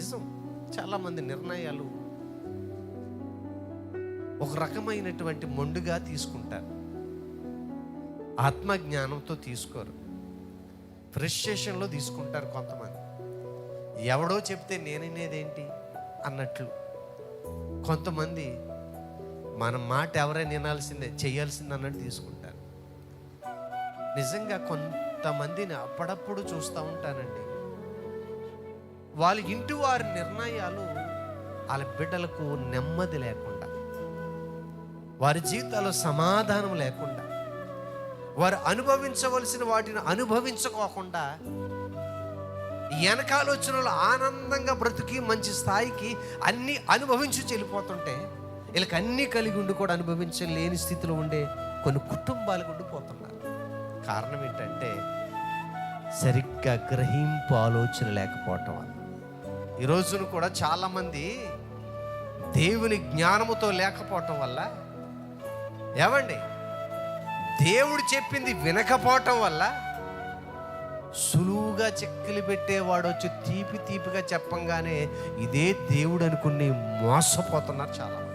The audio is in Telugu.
నిజం. చాలామంది నిర్ణయాలు ఒక రకమైనటువంటి మొండుగా తీసుకుంటారు, ఆత్మజ్ఞానంతో తీసుకోరు, ఫ్రస్ట్రేషన్లో తీసుకుంటారు. కొంతమంది ఎవడో చెప్తే నేననేదేంటి అన్నట్లు, కొంతమంది మన మాట ఎవరైనా వినాల్సిందే, చేయాల్సిందే అన్నట్టు తీసుకుంటారు. నిజంగా కొంతమందిని అప్పుడప్పుడు చూస్తూ ఉంటానండి, వాళ్ళ ఇంటి వారి నిర్ణయాలు వాళ్ళ బిడ్డలకు నెమ్మది లేకుండా, వారి జీవితాల్లో సమాధానం లేకుండా, వారు అనుభవించవలసిన వాటిని అనుభవించుకోకుండా వెనకాలోచనలు ఆనందంగా బ్రతికి మంచి స్థాయికి అన్నీ అనుభవించి చెల్లిపోతుంటే, వీళ్ళకి అన్నీ కలిగి ఉండి కూడా అనుభవించలేని స్థితిలో ఉండే కొన్ని కుటుంబాలకు ఉండిపోతున్నారు. కారణం ఏంటంటే సరిగ్గా గ్రహింపు ఆలోచన లేకపోవటం వల్ల. ఈ రోజున కూడా చాలామంది దేవుని జ్ఞానముతో లేకపోవటం వల్ల, ఏమండి, దేవుడు చెప్పింది వినకపోవటం వల్ల సులువుగా చెక్కలు పెట్టేవాడు వచ్చి తీపిగా చెప్పంగానే ఇదే దేవుడు అనుకుని మోసపోతున్నారు చాలామంది.